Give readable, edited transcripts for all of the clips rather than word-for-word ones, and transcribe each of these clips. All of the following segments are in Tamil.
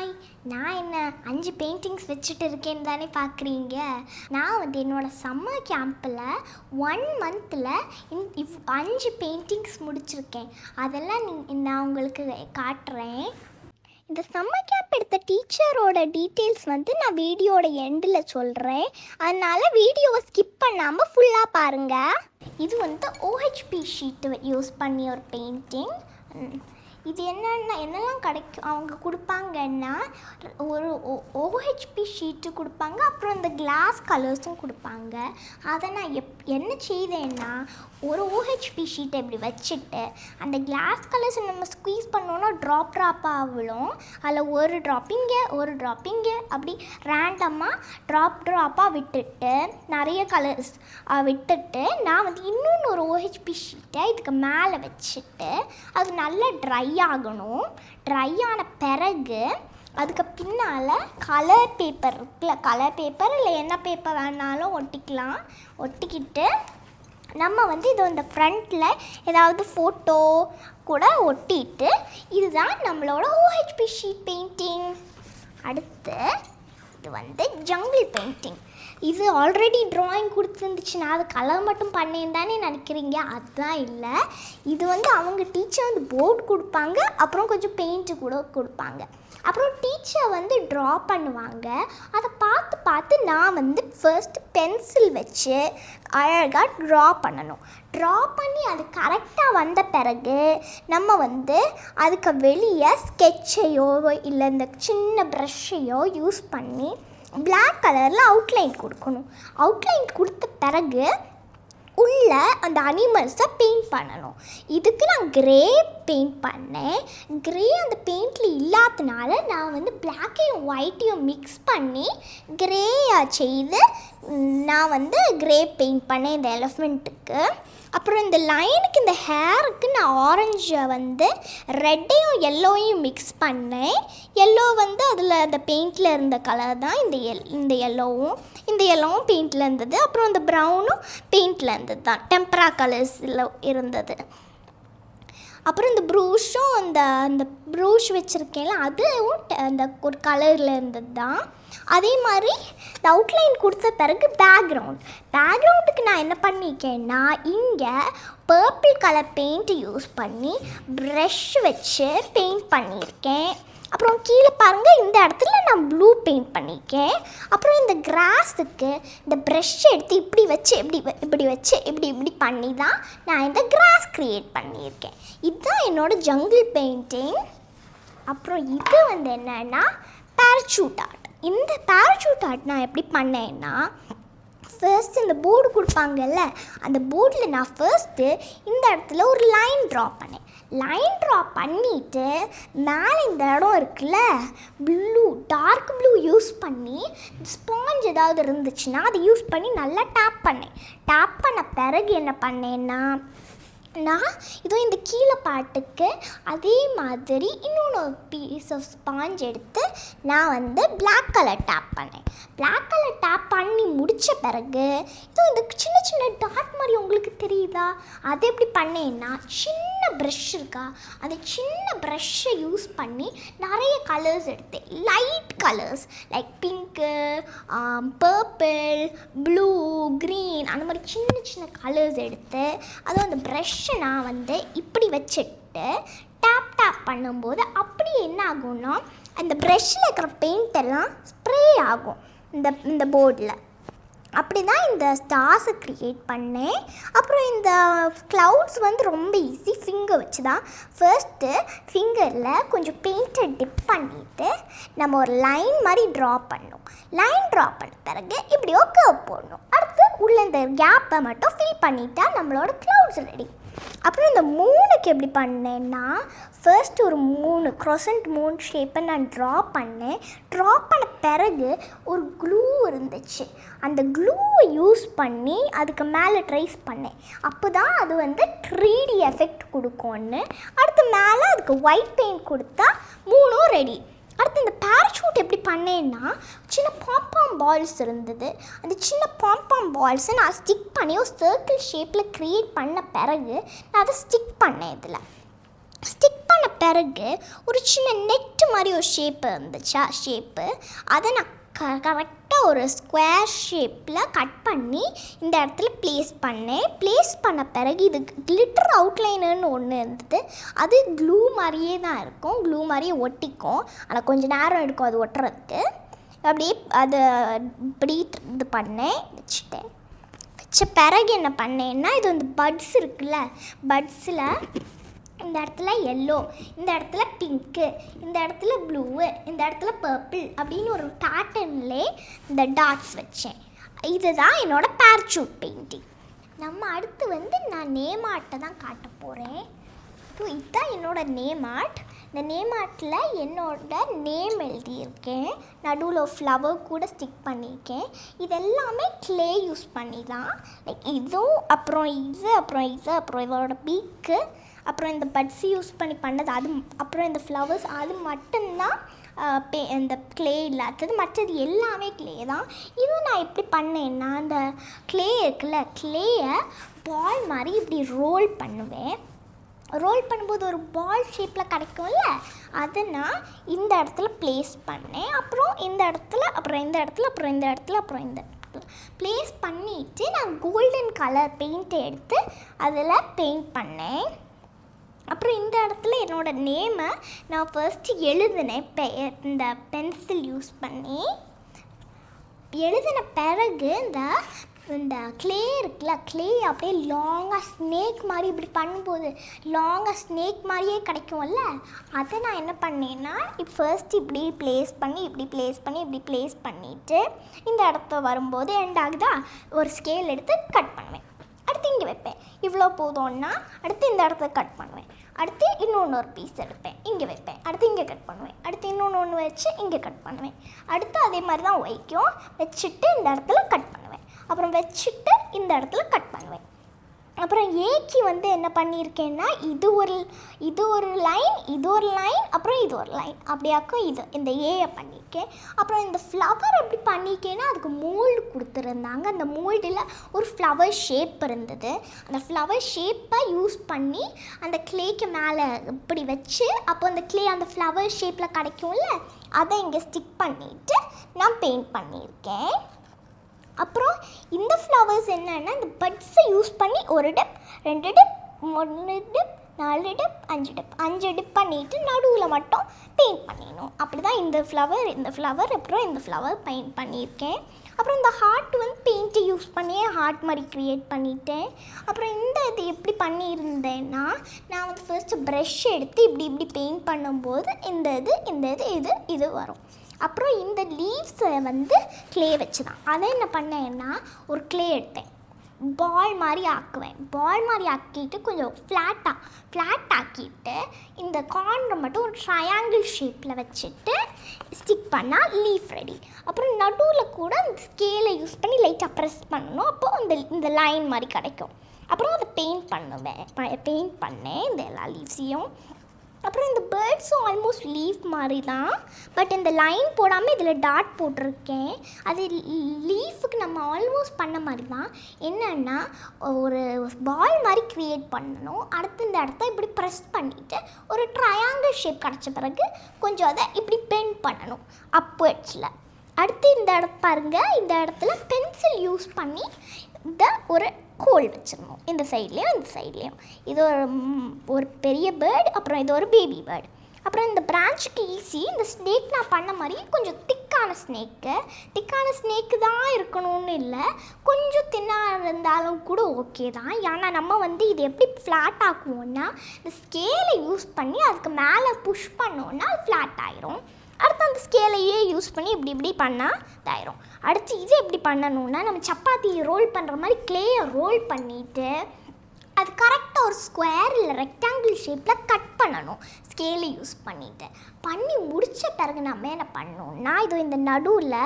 ஹாய், நான் என்ன 5 பெயிண்டிங்ஸ் வச்சுட்டு இருக்கேன்னு தானே பார்க்குறீங்க. நான் வந்து என்னோடய சம்மர் கேம்பில் 1 மந்தில் 5 பெயிண்டிங்ஸ் முடிச்சிருக்கேன். அதெல்லாம் நான் உங்களுக்கு காட்டுறேன். இந்த சம்மர் கேம்ப் எடுத்த டீச்சரோட டீட்டெயில்ஸ் வந்து நான் வீடியோட எண்டில் சொல்கிறேன். அதனால் வீடியோவை ஸ்கிப் பண்ணாமல் ஃபுல்லாக பாருங்கள். இது வந்து OHP ஷீட்டு யூஸ் பண்ணி ஒரு பெயிண்டிங். இது என்னெல்லாம் கிடைக்கும் அவங்க கொடுப்பாங்கன்னா, ஒரு OHP ஷீட்டு கொடுப்பாங்க, அப்புறம் இந்த கிளாஸ் கலர்ஸும் கொடுப்பாங்க. அதை நான் என்ன செய்தேன்னா, ஒரு OHP ஷீட்டை இப்படி வச்சுட்டு அந்த கிளாஸ் கலர்ஸை நம்ம ஸ்குவீஸ் பண்ணோன்னா ட்ராப்பாக விழும். அதில் ஒரு ட்ராப்பிங்க அப்படி ரேண்டமாக ட்ராப்பாக விட்டுட்டு நிறைய கலர்ஸ் விட்டுட்டு நான் வந்து இன்னொன்று ஒரு OHP ஷீட்டை இதுக்கு மேலே வச்சுட்டு அது நல்லா ட்ரை ஆகணும். ட்ரை ஆன பிறகு அதுக்கு பின்னால் கலர் பேப்பர் இருக்குல்ல, கலர் பேப்பர் இல்லை என்ன பேப்பர் வேணாலும் ஒட்டிக்கிட்டு நம்ம வந்து இது இந்த ஃப்ரண்ட்டில் ஏதாவது ஃபோட்டோ கூட ஒட்டிட்டு, இதுதான் நம்மளோட OHP ஷீட் பெயிண்டிங். அடுத்து இது வந்து ஜங்கிள் பெயிண்டிங். இது ஆல்ரெடி ட்ராயிங் கொடுத்துருந்துச்சு, நான் அது கலர் மட்டும் பண்ணேன்னு தானே நினைக்கிறீங்க. அதுதான் இல்லை. இது வந்து அவங்க டீச்சர் வந்து போர்டு கொடுப்பாங்க, அப்புறம் கொஞ்சம் பெயிண்ட்டு கூட கொடுப்பாங்க. அப்புறம் டீச்சர் வந்து ட்ரா பண்ணுவாங்க. அதை பார்த்து நான் வந்து ஃபர்ஸ்ட் பென்சில் வச்சு அழகாக ட்ரா பண்ணணும். ட்ரா பண்ணி அது கரெக்டாக வந்த பிறகு நம்ம வந்து அதுக்கு வெளியே ஸ்கெட்சையோ இல்லை இந்த சின்ன ப்ரஷ்ஷையோ யூஸ் பண்ணி பிளாக் கலரில் அவுட்லைன் கொடுக்கணும். அவுட்லைன் கொடுத்த பிறகு உள்ள அந்த அனிமல்ஸை பெயிண்ட் பண்ணணும். இதுக்கு நான் கிரே பெயிண்ட் பண்ணேன். கிரே அந்த பெயிண்டில் இல்லாதனால நான் வந்து பிளாக்கையும் ஒயிட்டையும் மிக்ஸ் பண்ணி கிரேயாக செய்து நான் வந்து கிரே பெயிண்ட் பண்ணேன் இந்த எலிஃபெண்ட்டுக்கு. அப்புறம் இந்த லைனுக்கு இந்த ஹேருக்கு நான் ஆரஞ்சை வந்து ரெட்டையும் எல்லோவையும் மிக்ஸ் பண்ணேன். எல்லோ வந்து அதில் அந்த பெயிண்டில் இருந்த கலர் தான் இந்த எல்லோவும் பெயிண்டில் இருந்தது. அப்புறம் இந்த ப்ரௌனும் பெயிண்டில் இருந்தது தான், டெம்பரா கலர்ஸில் இருந்தது. அப்புறம் இந்த ப்ரூஷும் அந்த ப்ரூஷ் வச்சுருக்கேன்ல, அதுவும் அந்த ஒரு கலரில் இருந்தது தான். அதே மாதிரி இந்த அவுட்லைன் கொடுத்த பிறகு பேக்ரவுண்டுக்கு நான் என்ன பண்ணியிருக்கேன்னா, இங்கே பர்பிள் கலர் பெயிண்ட்டு யூஸ் பண்ணி ப்ரஷ் வச்சு பெயிண்ட் பண்ணியிருக்கேன். அப்புறம் கீழே பாருங்கள், இந்த இடத்துல நான் ப்ளூ பெயிண்ட் பண்ணியிருக்கேன். அப்புறம் இந்த கிராஸுக்கு இந்த ப்ரஷ் எடுத்து இப்படி பண்ணி தான் நான் இந்த கிராஸ் க்ரியேட் பண்ணியிருக்கேன். இதுதான் என்னோடய ஜங்கிள் பெயிண்டிங். அப்புறம் இது வந்து என்னென்னா பேராசூட் ஆர்ட். இந்த பேராசூட் ஆர்ட் நான் எப்படி பண்ணேன்னா, ஃபர்ஸ்ட் இந்த போர்டு கொடுப்பாங்கல்ல, அந்த போர்டில் நான் ஃபர்ஸ்ட்டு இந்த இடத்துல ஒரு லைன் ட்ரா பண்ணேன். லைன் ட்ரா பண்ணிவிட்டு மேலே இந்த இடம் இருக்குல்ல, டார்க் ப்ளூ யூஸ் பண்ணி ஸ்பாஞ்ச் ஏதாவது இருந்துச்சுன்னா அதை யூஸ் பண்ணி நல்லா டேப் பண்ண பிறகு என்ன பண்ணேன்னா, நான் இதோ இந்த கீழே பாட்டுக்கு அதே மாதிரி இன்னொன்று பீஸ் ஆஃப் ஸ்பாஞ்ச் எடுத்து நான் வந்து பிளாக் கலர் டேப் பண்ணேன். பிளாக் கலர் டேப் பண்ணி முடித்த பிறகு இதோ இந்த சின்ன சின்ன டாட் மாதிரி உங்களுக்கு தெரியுதா, அதை எப்படி பண்ணேன்னா, சின்ன ப்ரஷ் இருக்கா, அந்த சின்ன ப்ரஷ்ஷை யூஸ் பண்ணி நிறைய கலர்ஸ் எடுத்தேன். Light colours like pink, purple, blue, green, அந்த மாதிரி சின்ன சின்ன கலர்ஸ் எடுத்து அதுவும் அந்த ப்ரஷ்ஷை நான் வந்து இப்படி வச்சுட்டு டேப் பண்ணும்போது அப்படி என்ன ஆகும்னா, அந்த ப்ரஷ்ஷில் இருக்கிற பெயிண்ட் எல்லாம் ஸ்ப்ரே ஆகும் இந்த போர்டில். அப்படி தான் இந்த ஸ்டார்ஸை க்ரியேட் பண்ணேன். அப்புறம் இந்த க்ளவுட்ஸ் வந்து ரொம்ப ஈஸி. ஃபிங்கர் வச்சு தான் ஃபர்ஸ்ட்டு ஃபிங்கரில் கொஞ்சம் பெயிண்ட்டை டிப் பண்ணிவிட்டு நம்ம ஒரு லைன் மாதிரி ட்ரா பண்ணணும். லைன் ட்ரா பண்ண பிறகு இப்படியோ கர்வ் போடணும். அடுத்து உள்ள இந்த கேப்பை மட்டும் ஃபில் பண்ணிட்டா நம்மளோட க்ளவுட்ஸ் ரெடி. அப்புறம் இந்த மூணுக்கு எப்படி பண்ணேன்னா, ஃபர்ஸ்ட் ஒரு க்ரோசன்ட் மூன் ஷேப்பை நான் ட்ரா பண்ணேன். ட்ரா பண்ண பிறகு ஒரு க்ளூ இருந்துச்சு, அந்த க்ளூவை யூஸ் பண்ணி அதுக்கு மேலே ட்ரேஸ் பண்ணேன். அப்போ தான் அது வந்து 3D எஃபெக்ட் கொடுக்கும்னு. அடுத்து மேலே அதுக்கு ஒயிட் பெயிண்ட் கொடுத்தா மூணும் ரெடி. அடுத்து இந்த பேராசூட் எப்படி பண்ணேன்னா, சின்ன பாம்பாம் பால்ஸ் இருந்தது. அந்த சின்ன பாம்பாம் பால்ஸை நான் ஸ்டிக் பண்ணி ஒரு சர்க்கிள் ஷேப்பில் க்ரியேட் பண்ண பிறகு நான் அதை ஸ்டிக் பண்ணேன். இதில் ஸ்டிக் பண்ண பண்ண பிறகு ஒரு சின்ன நெட்டு மாதிரி ஒரு ஷேப்பு இருந்துச்சா அதை நான் கரெக்டாக ஒரு ஸ்கொயர் ஷேப்பில் கட் பண்ணி இந்த இடத்துல ப்ளேஸ் பண்ண பிறகு இது கிளிட்டர் அவுட்லைனர்னு ஒன்று இருந்தது. அது க்ளூ மாதிரியே தான் இருக்கும், க்ளூ மாதிரியே ஒட்டிக்கும். ஆனால் கொஞ்சம் நேரம் எடுக்கும் அது ஒட்டுறதுக்கு. அப்படியே அதை இப்படி இது பண்ணேன், வச்ச பிறகு என்ன பண்ணேன்னா, இது வந்து பட்ஸ் இருக்குல்ல, பட்ஸில் இந்த இடத்துல எல்லோ, இந்த இடத்துல பிங்க்கு, இந்த இடத்துல ப்ளூவு, இந்த இடத்துல பர்பிள் அப்படின்னு ஒரு பேட்டர்ன்லே இந்த டாட்ஸ் வச்சேன். இதுதான் என்னோட பேராசூட் பெயிண்டிங். நம்ம அடுத்து வந்து நான் நேம் ஆர்ட்டை தான் காட்ட போகிறேன். ஸோ இதுதான் என்னோடய நேம் ஆர்ட். இந்த நேம் ஆர்ட்டில் என்னோட நேம் எழுதியிருக்கேன், நடுவில் ஃப்ளவர் கூட ஸ்டிக் பண்ணியிருக்கேன். இதெல்லாமே க்ளே யூஸ் பண்ணி தான், லைக் இதுவும் அப்புறம் இதோட பீக்கு, அப்புறம் இந்த பட்ஸ் யூஸ் பண்ணி பண்ணது, அது அப்புறம் இந்த ஃப்ளவர்ஸ், அது மட்டும்தான் இந்த க்ளே இல்லாதது. மற்றது எல்லாமே க்ளே தான். இது நான் எப்படி பண்ணேன்னா, அந்த க்ளே இருக்குல்ல, க்ளேயை பால் மாதிரி இப்படி ரோல் பண்ணுவேன். ரோல் பண்ணும்போது ஒரு பால் ஷேப்பில் கிடைக்கும்ல, அதை நான் இந்த இடத்துல ப்ளேஸ் பண்ணேன். அப்புறம் இந்த இடத்துல, அப்புறம் இந்த இடத்துல, அப்புறம் இந்த இடத்துல, அப்புறம் இந்த இடத்துல ப்ளேஸ் பண்ணிவிட்டு நான் கோல்டன் கலர் பெயிண்ட்டை எடுத்து அதில் பெயிண்ட் பண்ணேன். அப்புறம் இந்த இடத்துல என்னோடய நேமை நான் ஃபர்ஸ்ட்டு எழுதினேன், இந்த பென்சில் யூஸ் பண்ணி எழுதின பிறகு இந்த க்ளே இருக்குல்ல, க்ளே அப்படியே லாங்காக ஸ்னேக் மாதிரி இப்படி பண்ணும்போது லாங்காக ஸ்னேக் மாதிரியே கிடைக்கும்ல, அதை நான் என்ன பண்ணேன்னா, ஃபர்ஸ்ட் இப்படி ப்ளேஸ் பண்ணிவிட்டு இந்த இடத்த வரும்போது எண்ட் ஆகுதா, ஒரு ஸ்கேல் எடுத்து கட் பண்ணுவேன். அடுத்து இங்கே வைப்பேன், இவ்வளோ போதும்னா அடுத்து இந்த இடத்த கட் பண்ணுவேன். அடுத்து இன்னொன்று பீஸ் எடுப்பேன், இங்கே வைப்பேன். அடுத்து இங்கே கட் பண்ணுவேன். அடுத்து இன்னொன்று வச்சு இங்கே கட் பண்ணுவேன். அடுத்து அதே மாதிரி தான் வச்சுட்டு இந்த இடத்துல கட் பண்ணுவேன். அப்புறம் வச்சுட்டு இந்த இடத்துல கட் பண்ணுவேன். அப்புறம் ஏக்கு வந்து என்ன பண்ணியிருக்கேன்னா, இது ஒரு லைன், அப்புறம் இது ஒரு லைன், அப்படியாக்கும் இந்த ஏயை பண்ணியிருக்கேன். அப்புறம் இந்த ஃப்ளவர் எப்படி பண்ணியிருக்கேன்னா, அதுக்கு மோல்டு கொடுத்துருந்தாங்க. அந்த மோல்டில் ஒரு ஃப்ளவர் ஷேப் இருந்தது. அந்த ஃப்ளவர் ஷேப்பை யூஸ் பண்ணி அந்த க்ளேக்கு மேலே இப்படி வச்சு, அப்போ அந்த க்ளே அந்த ஃப்ளவர் ஷேப்பில் கிடைக்கும்ல, அதை இங்கே ஸ்டிக் பண்ணிவிட்டு நான் பெயிண்ட் பண்ணியிருக்கேன். அப்புறம் இந்த ஃப்ளவர்ஸ் என்னென்னா, இந்த பட்ஸை யூஸ் பண்ணி 1 dip, 2 dip, 3 dip, 4 dip, 5 dip பண்ணிவிட்டு நடுவில் மட்டும் பெயிண்ட் பண்ணிடணும். அப்படி தான் இந்த ஃப்ளவர் அப்புறம் இந்த ஃப்ளவர் பெயிண்ட் பண்ணியிருக்கேன். அப்புறம் இந்த ஹார்ட் வந்து பெயிண்ட்டை யூஸ் பண்ணி ஹார்ட் மாதிரி க்ரியேட் பண்ணிட்டேன். அப்புறம் இது எப்படி பண்ணியிருந்தேன்னா, நான் வந்து ஃபர்ஸ்ட்டு ப்ரஷ் எடுத்து இப்படி பெயிண்ட் பண்ணும்போது இது வரும். அப்புறம் இந்த லீவ்ஸை வந்து க்ளே வச்சு தான், அதை என்ன பண்ணேன்னா, ஒரு க்ளே எடுத்தேன், பால் மாதிரி ஆக்கிட்டு கொஞ்சம் ஃப்ளாட் ஆக்கிட்டு இந்த கார்னர் மட்டும் ஒரு ட்ரையாங்கிள் ஷேப்பில் வச்சுட்டு ஸ்டிக் பண்ணால் லீஃப் ரெடி. அப்புறம் நடுவில் கூட அந்த ஸ்கேலை யூஸ் பண்ணி லைட்டாக ப்ரெஸ் பண்ணணும், அப்போது இந்த லைன் மாதிரி கிடைக்கும். அப்புறம் அதை பெயிண்ட் பண்ணேன் இந்த எல்லா லீவ்ஸையும். அப்புறம் இந்த பேர்ட்ஸும் ஆல்மோஸ்ட் லீஃப் மாதிரி தான், பட் இந்த லைன் போடாமல் இதில் டாட் போட்டிருக்கேன். அது லீஃபுக்கு நம்ம ஆல்மோஸ்ட் பண்ண மாதிரி தான். என்னென்னா, ஒரு பால் மாதிரி க்ரியேட் பண்ணணும். அடுத்து இந்த இடத்த இப்படி ப்ரெஸ் பண்ணிவிட்டு ஒரு ட்ரையாங்கிள் ஷேப் கிடச்ச பிறகு கொஞ்சம் அதை இப்படி பெயிண்ட் பண்ணணும் அப்வர்ட்ஸில். அடுத்து இந்த இடம் பாருங்கள், இந்த இடத்துல பென்சில் யூஸ் பண்ணி ஒரு ஹோல் வச்சிடணும், இந்த சைட்லேயும். இது ஒரு பெரிய பேர்டு, அப்புறம் இது ஒரு பேபி பேர்டு. அப்புறம் இந்த பிரான்ச்சுக்கு ஈஸி, இந்த ஸ்னேக் நான் பண்ண மாதிரி கொஞ்சம் திக்கான ஸ்னேக்கு தான் இருக்கணும்னு இல்லை, கொஞ்சம் தின்னாக இருந்தாலும் கூட ஓகே தான். ஏன்னா நம்ம வந்து இது எப்படி ஃப்ளாட் ஆக்குவோன்னா, இந்த ஸ்கேலை யூஸ் பண்ணி அதுக்கு மேலே புஷ் பண்ணோன்னா அது ஃப்ளாட் ஆயிரும். அடுத்து அந்த ஸ்கேலையே யூஸ் பண்ணி இப்படி பண்ணால் இதாயிரும். அடுத்து இது எப்படி பண்ணணுன்னா, நம்ம சப்பாத்தி ரோல் பண்ணுற மாதிரி க்ளேயை ரோல் பண்ணிவிட்டு அது கரெக்டாக ஒரு ஸ்கொயர் இல்லை ரெக்டாங்கிள் ஷேப்பில் கட் பண்ணணும் ஸ்கேலை யூஸ் பண்ணி முடித்த பிறகு நம்ம என்ன பண்ணணும்னா, இது இந்த நடுவில்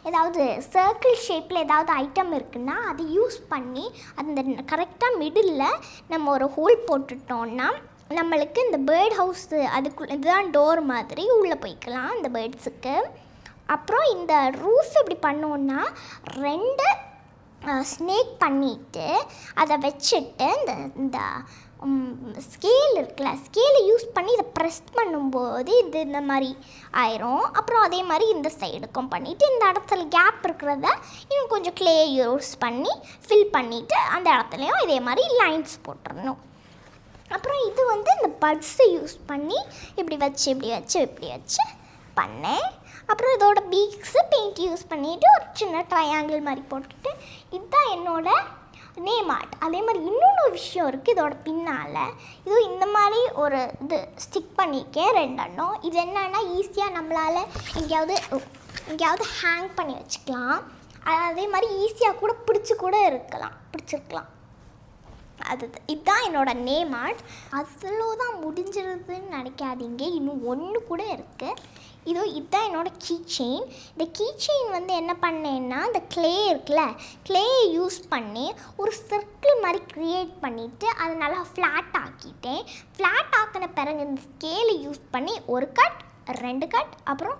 ஏதாவது சர்க்கிள் ஷேப்பில் ஏதாவது ஐட்டம் இருக்குன்னா அதை யூஸ் பண்ணி அந்த கரெக்டாக மிடில் நம்ம ஒரு ஹோல் போட்டுட்டோன்னா நம்மளுக்கு இந்த பேர்ட் ஹவுஸு அதுக்குள்ளே இதுதான் டோர் மாதிரி உள்ளே போய்க்கலாம் இந்த பேர்ட்ஸுக்கு. அப்புறம் இந்த ரூஃப் எப்படி பண்ணோன்னா, 2 ஸ்னேக் பண்ணிவிட்டு அதை வச்சுட்டு இந்த ஸ்கேல் இருக்குல்ல, ஸ்கேலை யூஸ் பண்ணி இதை ப்ரெஸ் பண்ணும்போது இது இந்த மாதிரி ஆயிரும். அப்புறம் அதே மாதிரி இந்த சைடுக்கும் பண்ணிவிட்டு இந்த இடத்துல கேப் இருக்கிறத இன்னும் கொஞ்சம் க்ளே யூஸ் பண்ணி ஃபில் பண்ணிவிட்டு அந்த இடத்துலையும் இதே மாதிரி லைன்ஸ் போட்டுடணும். அப்புறம் இது வந்து இந்த பட்ஸை யூஸ் பண்ணி இப்படி வச்சு பண்ணேன். அப்புறம் இதோட பீக்ஸு பெயிண்ட் யூஸ் பண்ணிவிட்டு ஒரு சின்ன ட்ரையாங்கிள் மாதிரி போட்டுட்டு இதுதான் என்னோடய நேம் ஆர்ட். அதே மாதிரி இன்னொன்று விஷயம் இருக்குது இதோட பின்னால். இது இந்த மாதிரி ஒரு இது ஸ்டிக் பண்ணியிருக்கேன் 2 எண்ணம். இது என்னன்னா ஈஸியாக நம்மளால் எங்கேயாவது ஹேங் பண்ணி வச்சுக்கலாம். அதே மாதிரி ஈஸியாக கூட பிடிச்சிருக்கலாம். இதுதான் என்னோடய நேம் ஆர்ட். தான் முடிஞ்சிருதுன்னு நினைக்காதீங்க, இன்னும் ஒன்று கூட இருக்குது. இதுதான் என்னோடய கீ செயின். இந்த கீ செயின் வந்து என்ன பண்ணேன்னா இந்த க்ளே இருக்குல்ல, க்ளேயை யூஸ் பண்ணி ஒரு சர்க்கிள் மாதிரி க்ரியேட் பண்ணிவிட்டு அதை நல்லா ஃப்ளாட் ஆக்கிட்டேன். ஃப்ளாட் ஆக்கின பிறகு இந்த ஸ்கேலை யூஸ் பண்ணி 1 கட் 2 கட் அப்புறம்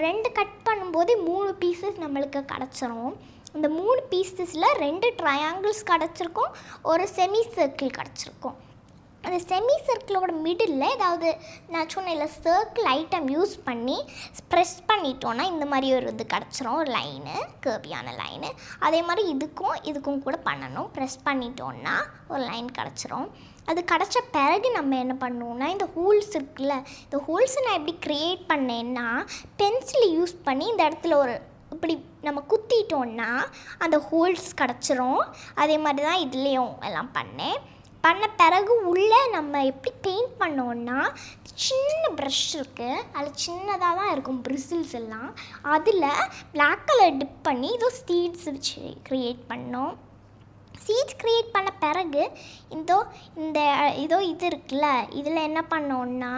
2 கட் பண்ணும்போது 3 பீசஸ் நம்மளுக்கு கிடச்சிரும். இந்த 3 பீசஸில் 2 ட்ரையாங்கிள்ஸ் கிடச்சிருக்கும், ஒரு செமி சர்க்கிள் கிடச்சிருக்கும். அந்த செமி சர்க்கிளோட மிடில் ஏதாவது நான் சொன்ன சர்க்கிள் ஐட்டம் யூஸ் பண்ணி ப்ரெஸ் பண்ணிட்டோன்னா இந்த மாதிரி ஒரு இது கிடச்சிரும், ஒரு லைனு, கர்வியான லைனு. அதே மாதிரி இதுக்கும் கூட பண்ணணும். ப்ரெஸ் பண்ணிட்டோன்னா ஒரு லைன் கிடச்சிரும். அது கிடச்ச பிறகு நம்ம என்ன பண்ணுவோம்னா இந்த ஹோல்ஸ் இருக்குல்ல, இந்த ஹோல்ஸை நான் எப்படி க்ரியேட் பண்ணேன்னா பென்சிலை யூஸ் பண்ணி இந்த இடத்துல ஒரு இப்படி நம்ம குத்திட்டோன்னா அந்த ஹோல்ஸ் கிடச்சிரும். அதே மாதிரி தான் இதுலேயும் எல்லாம் பண்ண பிறகு உள்ளே நம்ம எப்படி பெயிண்ட் பண்ணோன்னா சின்ன ப்ரஷ் இருக்குது, அதில் சின்னதாக தான் இருக்கும் பிரிசில்ஸ் எல்லாம். அதில் பிளாக் கலர் டிப் பண்ணி சீட்ஸ் வச்சு க்ரியேட் பண்ணோம். சீட்ஸ் க்ரியேட் பண்ண பிறகு இது இருக்குல்ல, இதில் என்ன பண்ணோன்னா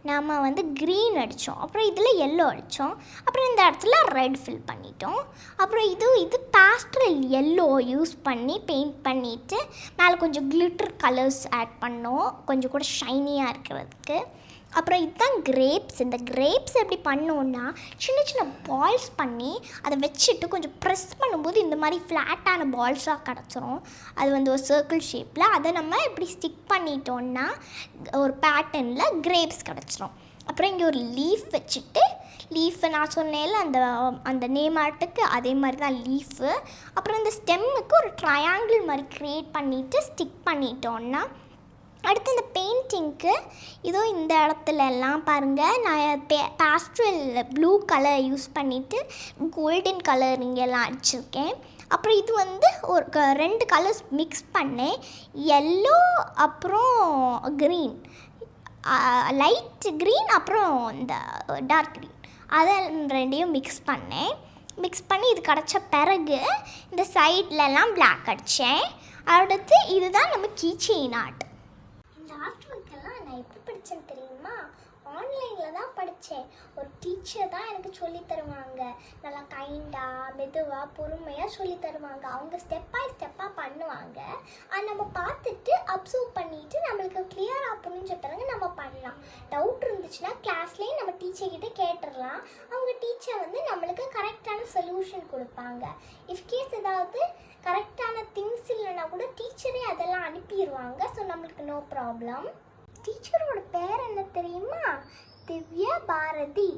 நம்ம வந்து க்ரீன் அடித்தோம், அப்புறம் இதில் எல்லோ அடித்தோம், அப்புறம் இந்த இடத்துல ரெட் ஃபில் பண்ணிட்டோம். அப்புறம் இது பேஸ்டல் எல்லோ யூஸ் பண்ணி பெயிண்ட் பண்ணிவிட்டு மேலே கொஞ்சம் கிளிட்டர் கலர்ஸ் ஆட் பண்ணோம், கொஞ்சம் கூட ஷைனியாக இருக்கிறதுக்கு. அப்புறம் இதுதான் கிரேப்ஸ். இந்த கிரேப்ஸ் எப்படி பண்ணோன்னா சின்ன பால்ஸ் பண்ணி அதை வச்சுட்டு கொஞ்சம் ப்ரெஸ் பண்ணும்போது இந்த மாதிரி ஃப்ளாட்டான பால்ஸாக கிடச்சிரும். அது வந்து ஒரு சர்க்கிள் ஷேப்பில். அதை நம்ம இப்படி ஸ்டிக் பண்ணிட்டோன்னா ஒரு பேட்டர்னில் கிரேப்ஸ் கிடச்சிரும். அப்புறம் இங்கே ஒரு லீஃப் வச்சுட்டு, லீஃபை நான் சொன்னேன்ல அந்த நேம் ஆர்ட்டுக்கு அதே மாதிரி தான் லீஃபு. அப்புறம் இந்த ஸ்டெம்முக்கு ஒரு ட்ரையாங்கிள் மாதிரி க்ரியேட் பண்ணிவிட்டு ஸ்டிக் பண்ணிட்டோன்னா அடுத்து இந்த பெயிண்டிங்க்கு இந்த இடத்துல எல்லாம் பாருங்கள் நான் பேஸ்டல் ப்ளூ கலர் யூஸ் பண்ணிவிட்டு கோல்டன் கலர் இங்கெல்லாம் அடிச்சிருக்கேன். அப்புறம் இது வந்து ஒரு 2 கலர்ஸ் மிக்ஸ் பண்ணேன், எல்லோ அப்புறம் க்ரீன், லைட் க்ரீன் அப்புறம் இந்த டார்க் க்ரீன், அதை 2ஐயும் மிக்ஸ் பண்ணி இது கிடச்ச பிறகு இந்த சைட்லலாம் பிளாக் அடித்தேன். அடுத்து இதுதான் நம்ம கீ செயின் ஆர்ட். ஆர்ட் ஒர்க்கெல்லாம் நான் எப்படி படித்தேன்னு தெரியுமா? ஆன்லைனில் தான் படித்தேன். ஒரு டீச்சர் தான் எனக்கு சொல்லி தருவாங்க. நல்லா கைண்டாக மெதுவாக பொறுமையாக சொல்லி தருவாங்க. அவங்க ஸ்டெப் பை ஸ்டெப்பாக பண்ணுவாங்க. அதை நம்ம பார்த்துட்டு அப்சர்வ் பண்ணிவிட்டு நம்மளுக்கு கிளியராக புரிஞ்ச பிறகு நம்ம பண்ணலாம். டவுட் இருந்துச்சுன்னா கிளாஸ்லேயும் நம்ம டீச்சர்கிட்ட கேட்டுடலாம். அவங்க டீச்சர் வந்து நம்மளுக்கு கரெக்டான சொல்யூஷன் கொடுப்பாங்க. இஃப்கேஸ் ஏதாவது கரெக்டான திங்ஸ் இல்லைன்னா கூட டீச்சரே அதெல்லாம் அனுப்பிடுவாங்க. ஸோ நம்மளுக்கு நோ ப்ராப்ளம். டீச்சரோட பேர் என்ன தெரியுமா? திவ்யா பாரதி.